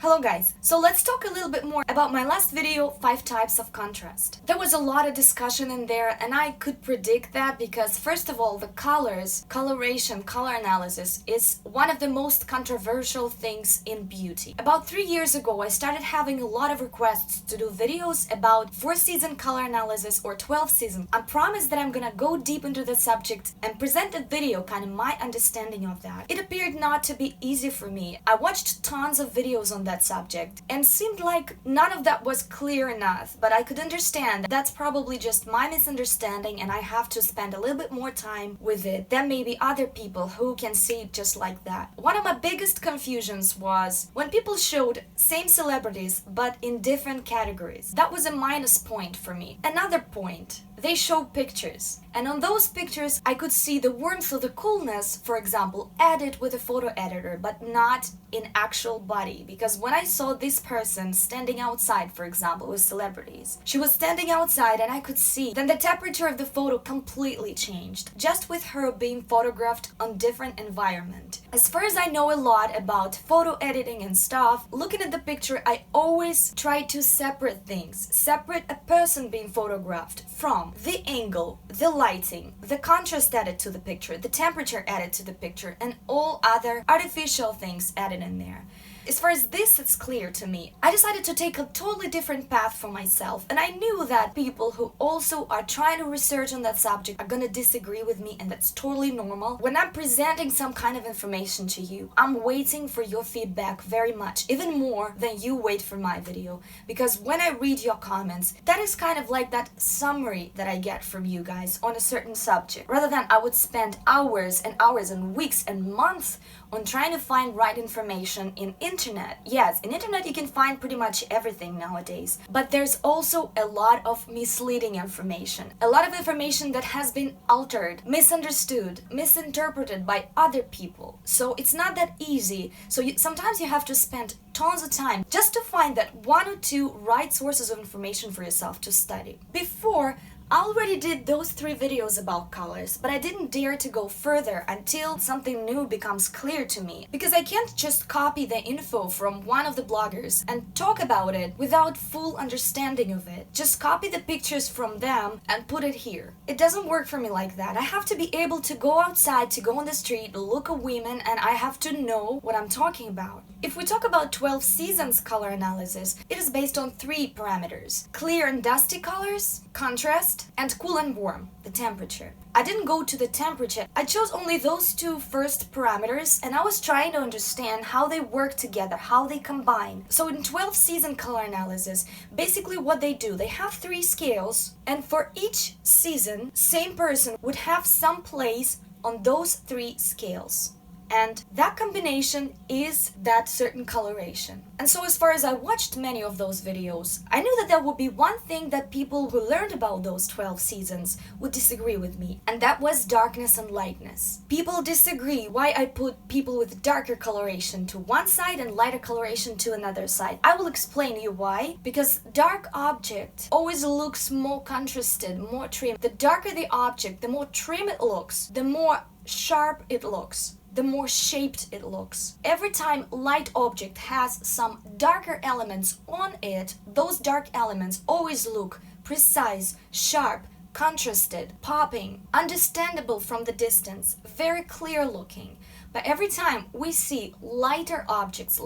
Hello guys, so let's talk a little bit more about my last video, 5 types of contrast. There was a lot of discussion in there and I could predict that because first of all, the colors, coloration, color analysis is one of the most controversial things in beauty. About 3 years ago, I started having a lot of requests to do videos about 4-season color analysis or 12-season. I promise that I'm gonna go deep into the subject and present a video, kind of my understanding of that. It appeared not to be easy for me. I watched tons of videos on that subject and seemed like none of that was clear enough, but I could understand that's probably just my misunderstanding and I have to spend a little bit more time with it than maybe other people who can see it just like that. One of my biggest confusions was when people showed same celebrities but in different categories. That was a minus point for me. Another point, they show pictures, and on those pictures I could see the warmth or the coolness, for example, added with a photo editor, but not in actual body. Because when I saw this person standing outside, for example, with celebrities, she was standing outside and I could see then the temperature of the photo completely changed, just with her being photographed on different environment. As far as I know a lot about photo editing and stuff, looking at the picture, I always try to separate things, separate a person being photographed from the angle, the lighting, the contrast added to the picture, the temperature added to the picture, and all other artificial things added in there. As far as this is clear to me, I decided to take a totally different path for myself, and I knew that people who also are trying to research on that subject are gonna disagree with me, and that's totally normal. When I'm presenting some kind of information to you, I'm waiting for your feedback very much, even more than you wait for my video, because when I read your comments, that is kind of like that summary that I get from you guys on a certain subject, rather than I would spend hours and hours and weeks and months on trying to find right information in internet. Yes, in internet you can find pretty much everything nowadays, but there's also a lot of misleading information, a lot of information that has been altered, misunderstood, misinterpreted by other people. So it's not that easy. So sometimes you have to spend tons of time just to find that 1 or 2 right sources of information for yourself to study. Before, I already did those 3 videos about colors, but I didn't dare to go further until something new becomes clear to me. Because I can't just copy the info from one of the bloggers and talk about it without full understanding of it. Just copy the pictures from them and put it here. It doesn't work for me like that. I have to be able to go outside, to go on the street, look at women, and I have to know what I'm talking about. If we talk about 12 seasons color analysis, it is based on 3 parameters: clear and dusty colors, contrast, and cool and warm, the temperature. I didn't go to the temperature, I chose only those 2 first parameters, and I was trying to understand how they work together, how they combine. So in 12 season color analysis, basically what they do, they have 3 scales, and for each season, same person would have some place on those 3 scales. And that combination is that certain coloration. And so as far as I watched many of those videos, I knew that there would be one thing that people who learned about those 12 seasons would disagree with me, and that was darkness and lightness. People disagree why I put people with darker coloration to one side and lighter coloration to another side. I will explain you why. Because dark object always looks more contrasted, more trim. The darker the object, the more trim it looks, the more sharp it looks, the more shaped it looks. Every time light object has some darker elements on it, those dark elements always look precise, sharp, contrasted, popping, understandable from the distance, very clear looking. But every time we see lighter objects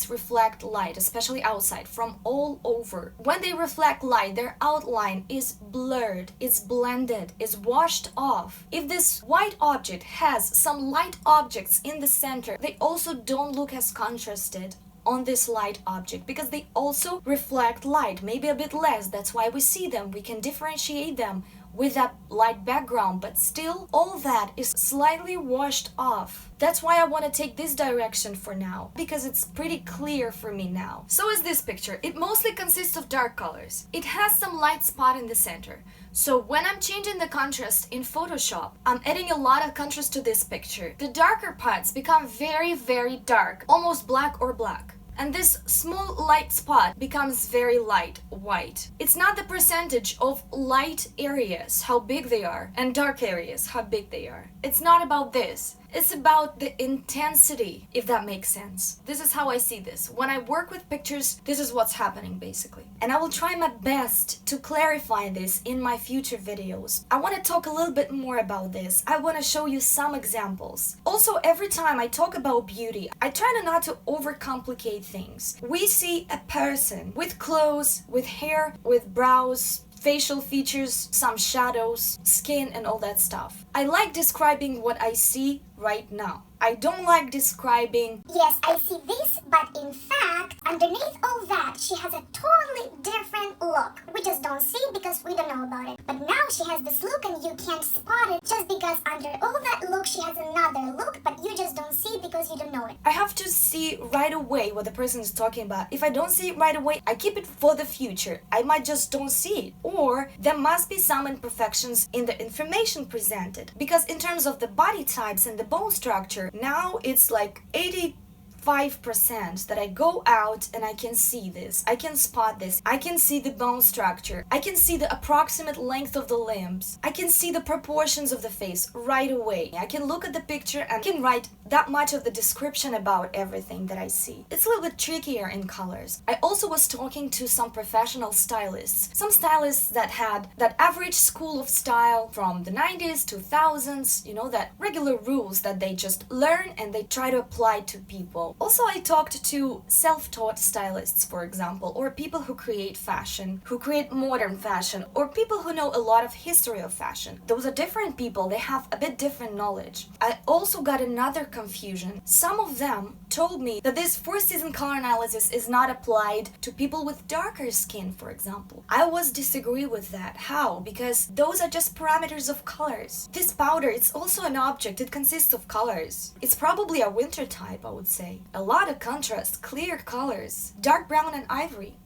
reflect light, especially outside, from all over. When they reflect light, their outline is blurred, is blended, is washed off. If this white object has some light objects in the center, they also don't look as contrasted on this light object because they also reflect light, maybe a bit less. That's why we see them, we can differentiate them with that light background, but still all that is slightly washed off. That's why I want to take this direction for now, because it's pretty clear for me now. So is this picture. It mostly consists of dark colors. It has some light spot in the center. So when I'm changing the contrast in Photoshop, I'm adding a lot of contrast to this picture. The darker parts become very, very dark, almost black or black. And this small light spot becomes very light white. It's not the percentage of light areas, how big they are, and dark areas, how big they are. It's not about this. It's about the intensity, if that makes sense. This is how I see this. When I work with pictures, this is what's happening basically. And I will try my best to clarify this in my future videos. I want to talk a little bit more about this. I want to show you some examples. Also, every time I talk about beauty, I try not to overcomplicate things. We see a person with clothes, with hair, with brows, facial features, some shadows, skin, and all that stuff. I like describing what I see right now. I don't like describing, yes, I see this, but in fact, underneath all that, she has a totally different look. We just don't see it because we don't know about it. But now she has this look and you can't spot it just because under all that look, she has another look, but you just don't see it because you don't know it. I have to see right away what the person is talking about. If I don't see it right away, I keep it for the future. I might just don't see it. Or there must be some imperfections in the information presented. Because in terms of the body types and the bone structure, now it's like 85% that I go out and I can see this. I can spot this. I can see the bone structure. I can see the approximate length of the limbs. I can see the proportions of the face right away. I can look at the picture and can write that much of the description about everything that I see. It's a little bit trickier in colors. I also was talking to some professional stylists. Some stylists that had that average school of style from the 90s, 2000s, you know, that regular rules that they just learn and they try to apply to people. Also, I talked to self-taught stylists, for example, or people who create fashion, who create modern fashion, or people who know a lot of history of fashion. Those are different people. They have a bit different knowledge. I also got another confusion. Some of them told me that this 4-season color analysis is not applied to people with darker skin, for example. I always disagree with that. How? Because those are just parameters of colors. This powder, it's also an object. It consists of colors. It's probably a winter type, I would say. A lot of contrast, clear colors, dark brown and ivory.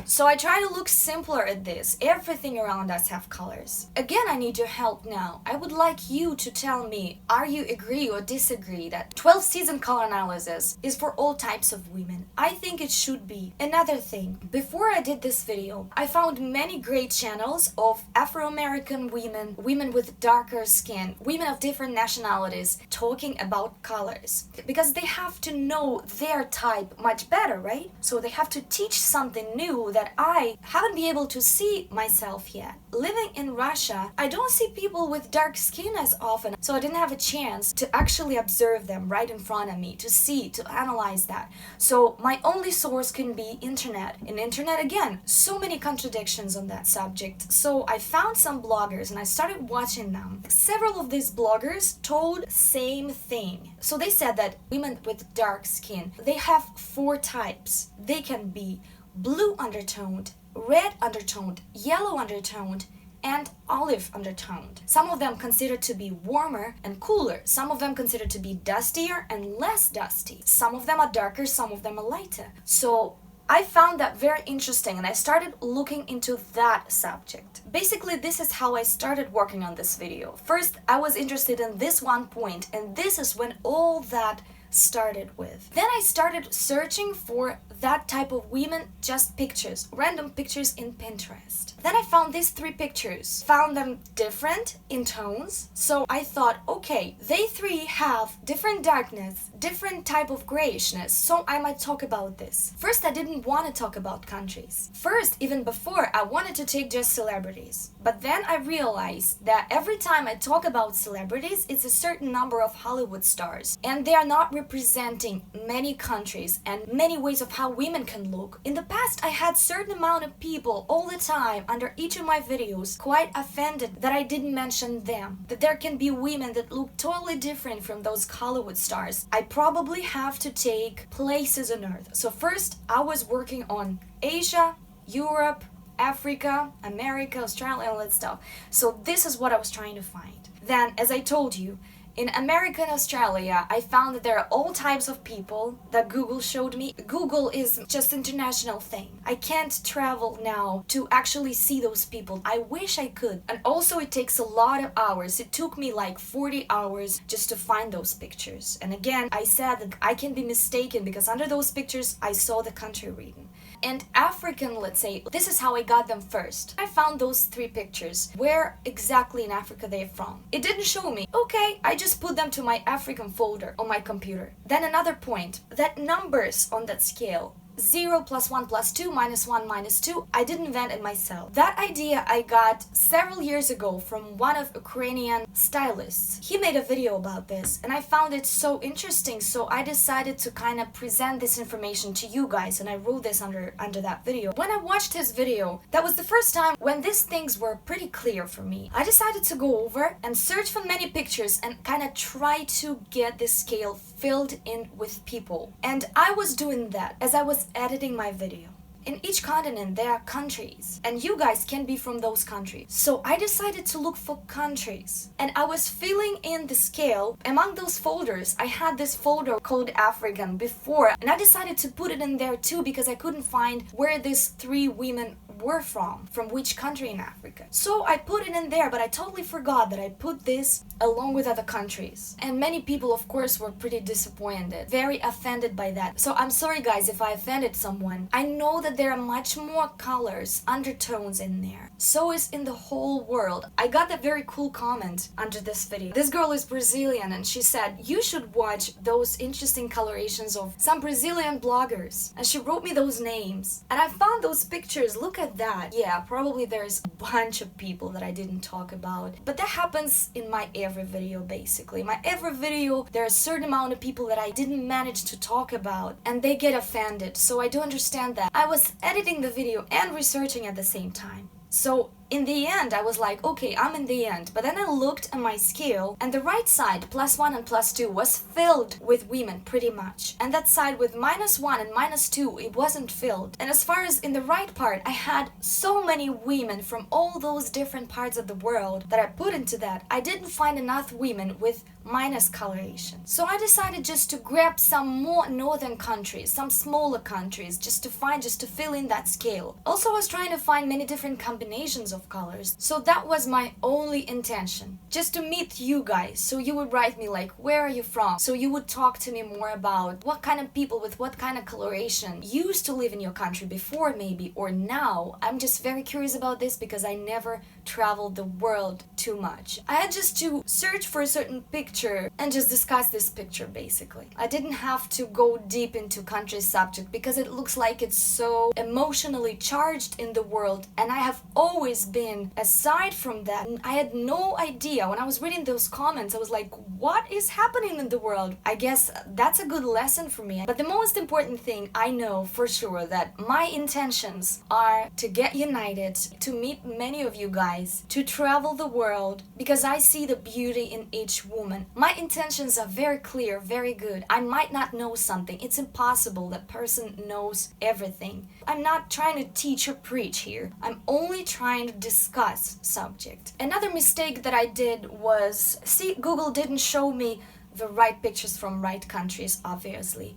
So I try to look simpler at this. Everything around us have colors. Again, I need your help now. I would like you to tell me, are you agree or disagree that 12-season color analysis is for all types of women? I think it should be. Another thing, before I did this video, I found many great channels of Afro-American women, women with darker skin, women of different nationalities talking about colors. Because they have to know their type much better, right? So they have to teach something new that I haven't been able to see myself yet. Living in Russia, I don't see people with dark skin as often, so I didn't have a chance to actually observe them right in front of me, to see, to analyze that. So my only source can be internet. In internet, again, so many contradictions on that subject. So I found some bloggers and I started watching them. Several of these bloggers told same thing. So they said that women with dark skin, they have 4 types. They can be blue undertoned, red undertoned, yellow undertoned, and olive undertoned. Some of them considered to be warmer and cooler. Some of them considered to be dustier and less dusty. Some of them are darker, some of them are lighter. So I found that very interesting and I started looking into that subject. Basically, this is how I started working on this video. First, I was interested in this one point, and this is when all that started with. Then I started searching for that type of women, just pictures, random pictures in Pinterest. Then I found these 3 pictures, found them different in tones, so I thought, okay, they 3 have different darkness, different type of grayishness, so I might talk about this. First, I didn't want to talk about countries. First, even before, I wanted to take just celebrities. But then I realized that every time I talk about celebrities, it's a certain number of Hollywood stars, and they are not representing many countries and many ways of how women can look. In the past, I had certain amount of people all the time under each of my videos quite offended that I didn't mention them, that there can be women that look totally different from those Hollywood stars. I probably have to take places on earth. So first, I was working on Asia, Europe, Africa, America, Australia, all that stuff. So this is what I was trying to find. Then, as I told you, in America and Australia, I found that there are all types of people that Google showed me. Google is just an international thing. I can't travel now to actually see those people. I wish I could. And also it takes a lot of hours. It took me like 40 hours just to find those pictures. And again, I said that I can be mistaken because under those pictures, I saw the country written. and African, let's say, this is how I got them first. I found those 3 pictures, where exactly in Africa they're from. It didn't show me. Okay, I just put them to my African folder on my computer. Then another point, that numbers on that scale, 0 plus 1 plus 2 minus 1 minus 2, I didn't invent it myself. That idea I got several years ago from one of Ukrainian stylists. He made a video about this and I found it so interesting, so I decided to kind of present this information to you guys, and I wrote this under that video. When I watched his video, that was the first time when these things were pretty clear for me. I decided to go over and search for many pictures and kind of try to get this scale filled in with people. And I was doing that as I was editing my video. In each continent there are countries, and you guys can be from those countries. So I decided to look for countries, and I was filling in the scale. Among those folders, I had this folder called African before, and I decided to put it in there too because I couldn't find where these 3 women were from which country in Africa. So I put it in there, but I totally forgot that I put this along with other countries. And many people, of course, were pretty disappointed, very offended by that. So I'm sorry guys if I offended someone. I know that there are much more colors, undertones in there. So is in the whole world. I got a very cool comment under this video. This girl is Brazilian and she said, you should watch those interesting colorations of some Brazilian bloggers. And she wrote me those names. And I found those pictures. Look at that. Yeah, probably there's a bunch of people that I didn't talk about, but that happens in my every video basically. My every video there are a certain amount of people that I didn't manage to talk about and they get offended, so I do understand that. I was editing the video and researching at the same time. So in the end, I was like, okay, I'm in the end. But then I looked at my scale, and the right side, +1 and +2, was filled with women, pretty much. And that side with -1 and -2, it wasn't filled. And as far as in the right part, I had so many women from all those different parts of the world that I put into that. I didn't find enough women with minus coloration. So I decided just to grab some more northern countries, some smaller countries, just to fill in that scale. Also, I was trying to find many different combinations of colors. So that was my only intention, just to meet you guys. So you would write me like, where are you from? So you would talk to me more about what kind of people with what kind of coloration used to live in your country before maybe, or now. I'm just very curious about this because I never traveled the world too much. I had just to search for a certain picture and just discuss this picture basically. I didn't have to go deep into country subject because it looks like it's so emotionally charged in the world, and I have always been, aside from that, I had no idea. When I was reading those comments, I was like, what is happening in the world? I guess that's a good lesson for me. But the most important thing I know for sure that my intentions are to get united, to meet many of you guys, to travel the world, because I see the beauty in each woman. My intentions are very clear, very good. I might not know something. It's impossible that person knows everything. I'm not trying to teach or preach here. I'm only trying to discuss subject. Another mistake that I did was, see, Google didn't show me the right pictures from right countries, obviously.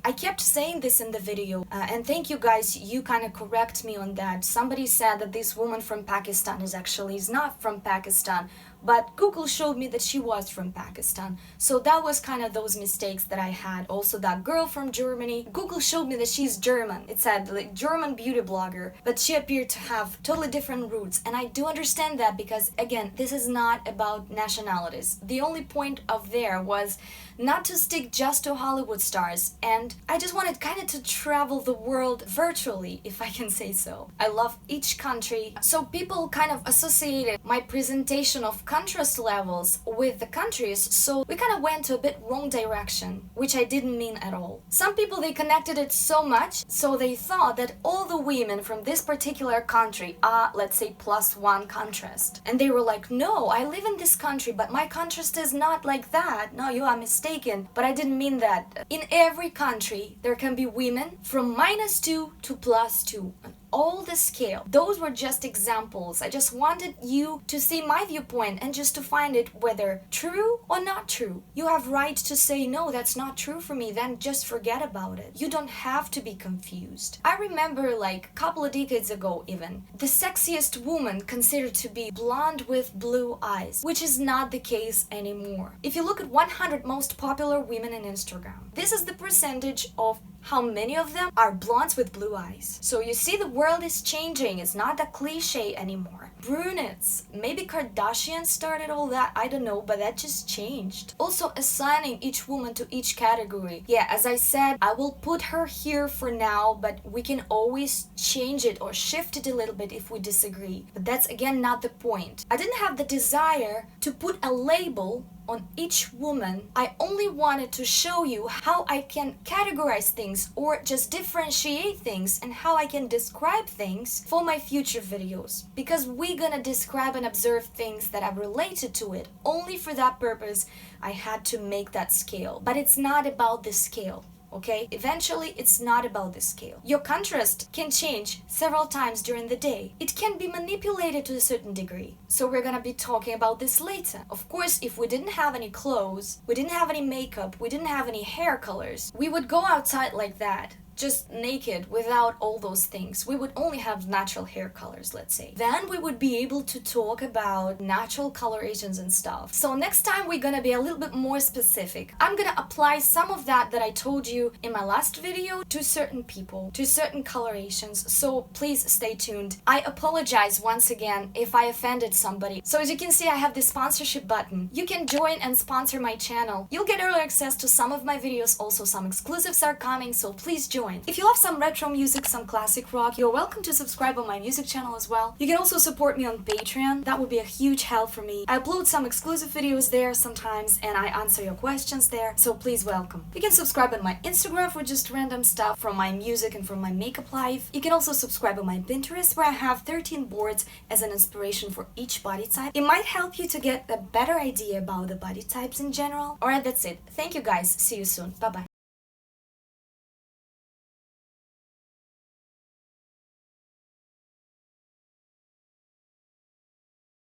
I kept saying this in the video, and thank you guys, you kind of correct me on that. Somebody said that this woman from Pakistan is not from Pakistan, but Google showed me that she was from Pakistan. So that was kind of those mistakes that I had. Also, that girl from Germany, Google showed me that she's German. It said like German beauty blogger, but she appeared to have totally different roots. And I do understand that because, again, this is not about nationalities. The only point of there was not to stick just to Hollywood stars, and I just wanted kind of to travel the world virtually, if I can say so. I love each country, so people kind of associated my presentation of contrast levels with the countries, so we kind of went to a bit wrong direction, which I didn't mean at all. Some people, they connected it so much, so they thought that all the women from this particular country are, let's say, +1 contrast. And they were like, no, I live in this country, but my contrast is not like that. No, you are mistaken. But I didn't mean that. In every country, there can be women from -2 to +2. All the scale. Those were just examples. I just wanted you to see my viewpoint and just to find it whether true or not true. You have right to say, no, that's not true for me, then just forget about it. You don't have to be confused. I remember like a couple of decades ago even, the sexiest woman considered to be blonde with blue eyes, which is not the case anymore. If you look at 100 most popular women in Instagram, this is the percentage of how many of them are blondes with blue eyes. So you see, the world is changing. It's not a cliche anymore. Brunettes, maybe Kardashian started all that, I don't know, but that just changed. Also assigning each woman to each category. Yeah, as I said, I will put her here for now, but we can always change it or shift it a little bit if we disagree. But that's again not the point. I didn't have the desire to put a label on each woman. I only wanted to show you how I can categorize things or just differentiate things, and how I can describe things for my future videos, because we're gonna describe and observe things that are related to it. Only for that purpose I had to make that scale, but it's not about the scale. Okay? Eventually, it's not about the scale. Your contrast can change several times during the day. It can be manipulated to a certain degree. So we're gonna be talking about this later. Of course, if we didn't have any clothes, we didn't have any makeup, we didn't have any hair colors, we would go outside like that, just naked, without all those things. We would only have natural hair colors, let's say. Then we would be able to talk about natural colorations and stuff. So next time we're gonna be a little bit more specific. I'm gonna apply some of that I told you in my last video to certain people, to certain colorations. So please stay tuned. I apologize once again if I offended somebody. So as you can see, I have this sponsorship button. You can join and sponsor my channel. You'll get early access to some of my videos. Also, some exclusives are coming, so please join. If you love some retro music, some classic rock, you're welcome to subscribe on my music channel as well. You can also support me on Patreon. That would be a huge help for me. I upload some exclusive videos there sometimes, and I answer your questions there, so please welcome. You can subscribe on my Instagram for just random stuff from my music and from my makeup life. You can also subscribe on my Pinterest, where I have 13 boards as an inspiration for each body type. It might help you to get a better idea about the body types in general. Alright, that's it. Thank you guys. See you soon. Bye bye.